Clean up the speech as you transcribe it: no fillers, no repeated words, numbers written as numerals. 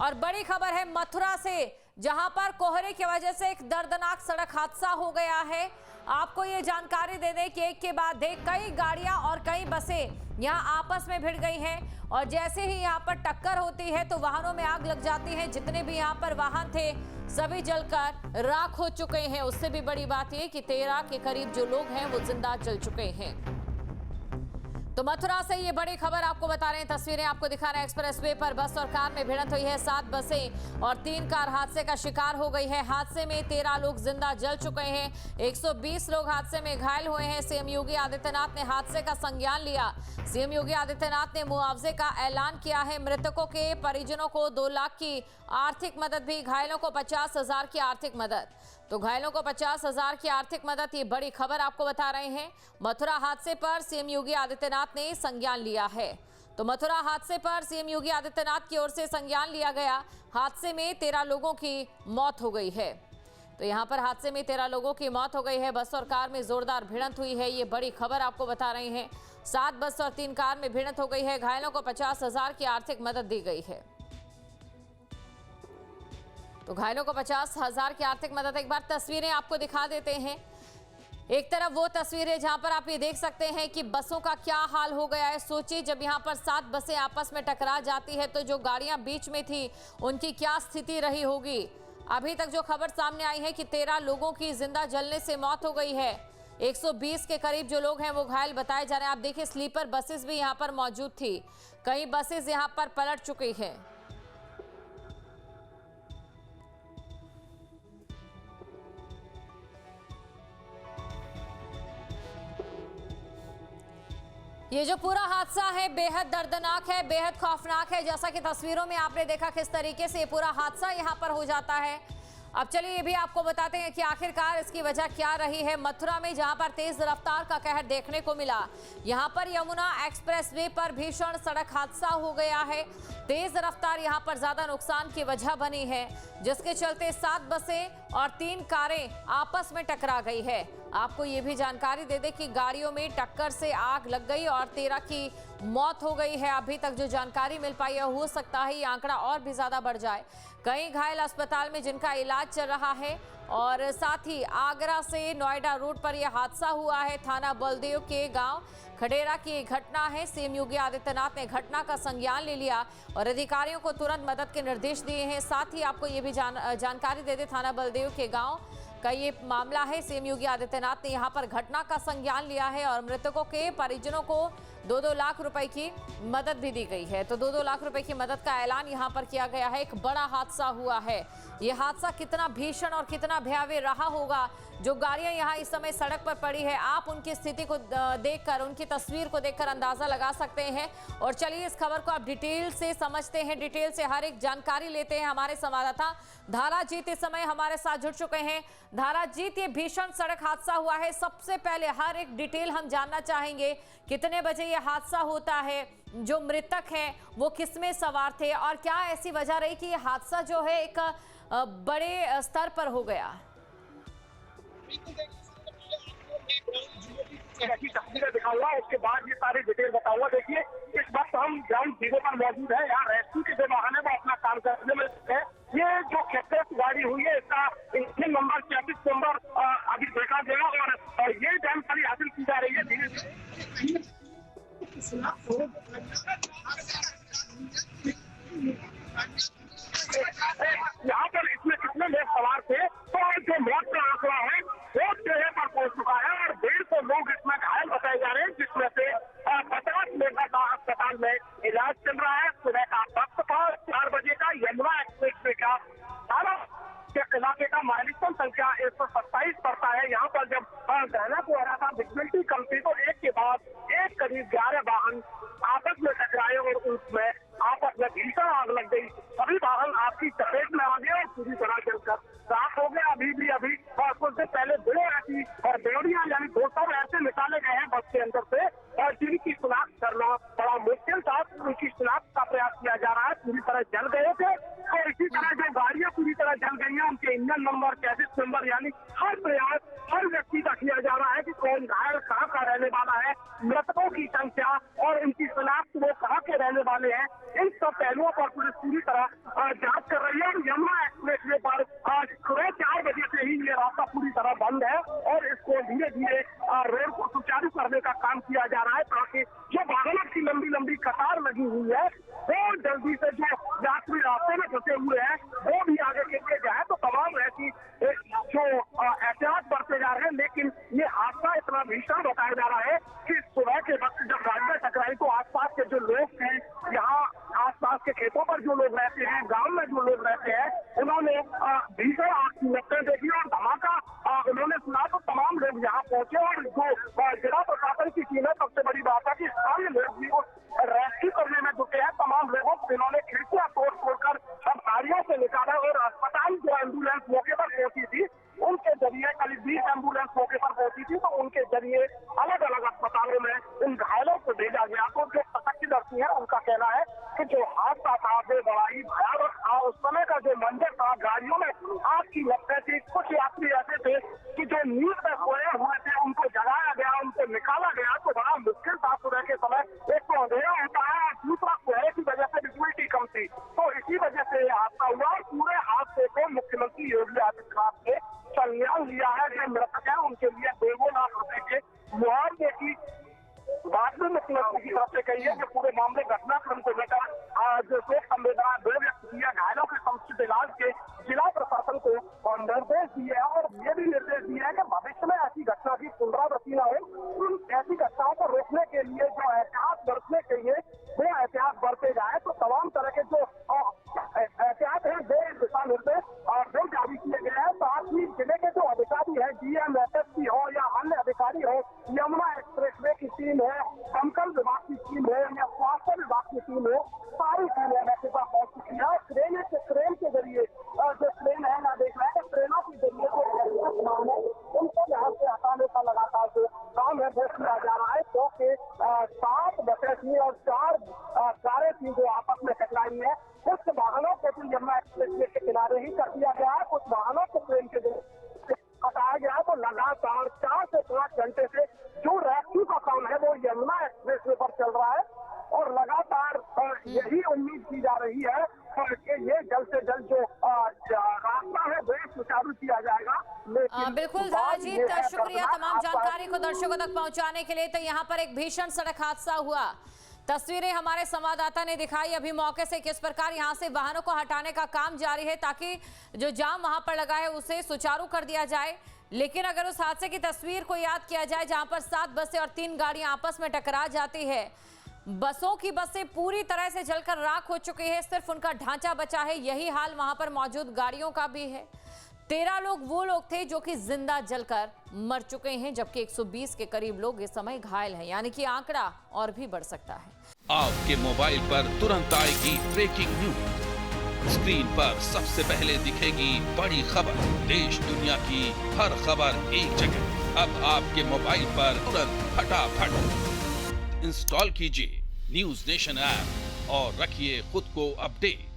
और बड़ी खबर है मथुरा से, जहां पर कोहरे की वजह से एक दर्दनाक सड़क हादसा हो गया है। आपको ये जानकारी दे दें कि एक के बाद एक कई गाड़ियां और कई बसें यहां आपस में भिड़ गई हैं और जैसे ही यहां पर टक्कर होती है तो वाहनों में आग लग जाती है। जितने भी यहां पर वाहन थे सभी जलकर राख हो चुके हैं। उससे भी बड़ी बात यह कि 13 के करीब जो लोग हैं वो जिंदा जल चुके हैं। तो मथुरा से ये बड़ी खबर आपको बता रहे हैं। तस्वीरें आपको दिखा रहे हैं। एक्सप्रेसवे पर बस और कार में भिड़ंत हुई है। 7 बसें और 3 कार हादसे का शिकार हो गई है। हादसे में 13 लोग जिंदा जल चुके हैं। 120 लोग हादसे में घायल हुए हैं। सीएम योगी आदित्यनाथ ने हादसे का संज्ञान लिया। सीएम योगी आदित्यनाथ ने मुआवजे का ऐलान किया है। मृतकों के परिजनों को 2 लाख की आर्थिक मदद भी, घायलों को 50,000 की आर्थिक मदद। तो घायलों को 50,000 की आर्थिक मदद, ये बड़ी खबर आपको बता रहे हैं। मथुरा हादसे पर सीएम योगी आदित्यनाथ ने संज्ञान लिया है। तो मथुरा हादसे पर सीएम योगी आदित्यनाथ की ओर से संज्ञान लिया गया। हादसे में 13 लोगों की मौत हो गई है। तो यहां पर हादसे में 13 लोगों की मौत हो गई है। बस और कार में जोरदार भिड़ंत हुई है। ये बड़ी खबर आपको बता रहे हैं। 7 बस और 3 कार में भिड़ंत हो गई है। घायलों को 50,000 की आर्थिक मदद दी गई है। तो घायलों को 50,000 की आर्थिक मदद। एक बार तस्वीरें आपको दिखा देते हैं। एक तरफ वो तस्वीरें जहां पर आप ये देख सकते हैं कि बसों का क्या हाल हो गया है। सोचिए जब यहां पर 7 बसें आपस में टकरा जाती है तो जो गाड़ियां बीच में थी उनकी क्या स्थिति रही होगी। अभी तक जो खबर सामने आई है कि 13 लोगों की जिंदा जलने से मौत हो गई है। 120 के करीब जो लोग हैं वो घायल बताए जा रहे हैं। आप देखिए स्लीपर बसेस भी यहां पर मौजूद थी। कई बसेस यहां पर पलट चुकी है। ये जो पूरा हादसा है बेहद दर्दनाक है, बेहद खौफनाक है। जैसा कि तस्वीरों में आपने देखा किस तरीके से पूरा हादसा यहां पर हो जाता है। अब चलिए ये भी आपको बताते हैं कि आखिरकार इसकी वजह क्या रही है। मथुरा में जहां पर तेज रफ्तार का कहर देखने को मिला, यहां पर यमुना एक्सप्रेसवे पर भीषण सड़क हादसा हो गया है। तेज रफ्तार यहां पर ज्यादा नुकसान की वजह बनी है, जिसके चलते 7 बसें और 3 कारें आपस में टकरा गई है। आपको ये भी जानकारी दे दें कि गाड़ियों में टक्कर से आग लग गई और 13 की मौत हो गई है। अभी तक जो जानकारी मिल पाई है, हो सकता है ये आंकड़ा और भी ज्यादा बढ़ जाए। कई घायल अस्पताल में जिनका इलाज चल रहा है। और साथ ही आगरा से नोएडा रोड पर यह हादसा हुआ है। थाना बलदेव के गांव खडेरा की घटना है। सीएम योगी आदित्यनाथ ने घटना का संज्ञान ले लिया और अधिकारियों को तुरंत मदद के निर्देश दिए हैं। साथ ही आपको ये भी जानकारी दे दे, थाना बलदेव के गांव का ये मामला है। सीएम योगी आदित्यनाथ ने यहां पर घटना का संज्ञान लिया है और मृतकों के परिजनों को 2-2 लाख रुपए की मदद भी दी गई है। तो 2-2 लाख रुपए की मदद का ऐलान यहां पर किया गया है। एक बड़ा हादसा हुआ है। ये हादसा कितना भीषण और कितना भयावह रहा होगा। जो गाड़ियां यहां इस समय सड़क पर पड़ी है, आप उनकी स्थिति को देखकर, उनकी तस्वीर को देखकर अंदाजा लगा सकते हैं। और चलिए इस खबर को आप डिटेल से समझते हैं, डिटेल से हर एक जानकारी लेते हैं। हमारे संवाददाता धाराजीत इस समय हमारे साथ जुड़ चुके हैं। धाराजीत, ये भीषण सड़क हादसा हुआ है, सबसे पहले हर एक डिटेल हम जानना चाहेंगे। कितने बजे ये हादसा होता है, जो मृतक हैं वो किस में सवार थे और क्या ऐसी वजह रही कि ये हादसा जो है एक बड़े स्तर पर हो गया? तस्वीरें दिखा हुआ, उसके बाद ये सारी डिटेल बता हुआ। देखिए इस वक्त हम ग्राउंड जीरो पर मौजूद है। यहाँ रेस्क्यू के जो वाहन है वो अपना काम करने में है। ये जो एक्सप्रेस गाड़ी हुई है इसका इंजन नंबर 34 नंबर अभी देखा गया और ये जानकारी हासिल की जा रही है धीरे धीरे। यहाँ पर इसमें कितने लोग सवार थे, तो जो मौत का आंकड़ा है वो 13 पर पहुंच चुका है और 150 लोग इसमें घायल बताए जा रहे हैं, जिसमें से 50 लोगों का अस्पताल में इलाज चल रहा है। सुबह का वक्त था 4 बजे का। यमुना एक्सप्रेसवे का सारा इलाके का माइलेज संख्या 127 पड़ता है। यहाँ पर जब घाना को आ रहा था विजिबिलिटी कम थी, तो एक के बाद एक करीब 11 वाहन आपस में टकराए और उसमें आपस में भीषण आग लग गई। सभी वाहन आपकी चपेट में आ गए और पूरी तरह जलकर साफ हो गया। अभी कुछ देर पहले 2 ऐसी बेड़ियां यानी 200 ऐसे निकाले गए हैं बस के अंदर से, और जिनकी शिनाख्त करना बड़ा मुश्किल था। उनकी शिनाख्त का प्रयास किया जा रहा है। पूरी तरह जल गए थे और इसी तरह जो गाड़ियां पूरी तरह जल गई हैं, उनके इंजन नंबर 33 नंबर, यानी हर प्रयास हर व्यक्ति का किया जा रहा है कि कौन घायल कहाँ का रहने वाला है, मृतकों की संख्या और उनकी शिनाख्त वो कहाँ के रहने वाले हैं। इन सब पहलुओं पर पुलिस पूरी तरह जांच फंसे हुए हैं वो भी आगे खींचे जाए, तो तमाम ऐसी जो एहतियात बरते जा रहे हैं। लेकिन ये हादसा इतना भीषण बताया जा रहा है कि सुबह के वक्त जब गाड़ियां टकराई तो आसपास के जो लोग थे, यहाँ आसपास के खेतों पर जो लोग रहते हैं, गांव में जो लोग रहते हैं, उन्होंने भीषण आग की लपटें देखी और धमाका उन्होंने सुना तो तमाम लोग यहाँ पहुंचे। और जो जिला प्रशासन की टीम है, सबसे बड़ी बात है कि स्थानीय लोग भी रेस्क्यू करने में जुटे हैं। तमाम लोगों को इन्होंने खिड़कियां तोड़-फोड़कर गाड़ियों से निकाला और अस्पताल जो एम्बुलेंस मौके पर पहुंची थी उनके जरिए, करीब 20 एम्बुलेंस मौके पर पहुंची थी, तो उनके जरिए अलग अलग अस्पतालों में इन घायलों को भेजा गया। तो जो प्रत्यक्षदर्शी है उनका कहना है कि जो हादसा था वो बड़ा ही भयावह था। उस समय का जो मंजर था, गाड़ियों में आग की लपटें थी, कुछ यात्री ऐसे थे कि जो नींद में सोए हुए थे उनको जगाया गया, उनको निकाला गया, तो बड़ा मुश्किल था। सुबह के समय एक तो अंधेरा होता है और दूसरा कोहरे की वजह से विजिबिलिटी कम थी, तो इसी वजह से हादसा हुआ। और पूरे हादसे को मुख्यमंत्री योगी आदित्यनाथ ने संज्ञान लिया है। जो मृतक है उनके लिए 2 लाख रुपए के मुआवजे की बात में मुख्यमंत्री की तरफ से कही है कि पूरे मामले घटनाक्रम को लेकर जो शोक संवेदना व्यक्त किया, घायलों के समुचित इलाज के जिला प्रशासन को निर्देश दिए हैं। और ये भी निर्देश दिया है कि भविष्य में ऐसी घटना की पुनरावृत्ति न हो, ऐसी घटनाओं को रोकने के लिए जो एहतियात बरतने के लिए वो एहतियात बरते जाए। तो तमाम तरह के जो एहतियात है वो दिशा निर्देश वो जारी किए गए हैं। साथ ही जिले के जो अधिकारी है, डीएम, एसएसपी हो या अन्य अधिकारी हो, यमुना एक्सप्रेसवे की टीम है, दमकल विभाग की टीम है या स्वास्थ्य विभाग की टीम है, सारी टीमें मौके पर पहुंच चुकी है। क्रेन के जरिए जो ट्रेन है ना देख रहे हैं, ट्रेनों के जरिए जो उनको यहाँ से हटाने का लगातार जो काम है वो किया जा रहा है। क्योंकि 7 बसें थी और 4 कारें थी जो आपस में टकराई है। कुछ वाहनों को तो यमुना एक्सप्रेसवे के किनारे ही कर दिया गया है, कुछ वाहनों को ट्रेन के जरिए हटाया गया है। तो लगातार 4 से 5 घंटे से जो रेस्क्यू का काम है वो यमुना एक्सप्रेसवे पर चल रहा है और लगातार यही उम्मीद की जा रही है कि ये जल्द से जल्द जो रास्ता है वो सुचारू किया जाएगा। बिल्कुल धराजीत, शुक्रिया तमाम जानकारी को दर्शकों तक पहुंचाने के लिए। तो यहाँ पर एक भीषण सड़क हादसा हुआ, तस्वीरें हमारे संवाददाता ने दिखाई अभी मौके से, किस प्रकार यहां से वाहनों को हटाने का काम जारी है ताकि जो जाम वहां पर लगा है उसे सुचारू कर दिया जाए। लेकिन अगर उस हादसे की तस्वीर को याद किया जाए जहां पर 7 बसें और 3 गाड़ियां आपस में टकरा जाती है, बसों की बसें पूरी तरह से जलकर राख हो चुकी है, सिर्फ उनका ढांचा बचा है। यही हाल वहां पर मौजूद गाड़ियों का भी है। 13 लोग वो लोग थे जो कि जिंदा जलकर मर चुके हैं, जबकि 120 के करीब लोग इस समय घायल हैं, यानी कि आंकड़ा और भी बढ़ सकता है। आपके मोबाइल पर तुरंत आएगी ब्रेकिंग न्यूज, स्क्रीन पर सबसे पहले दिखेगी बड़ी खबर, देश दुनिया की हर खबर एक जगह। अब आपके मोबाइल पर तुरंत फटाफट इंस्टॉल कीजिए न्यूज नेशन ऐप और रखिए खुद को अपडेट।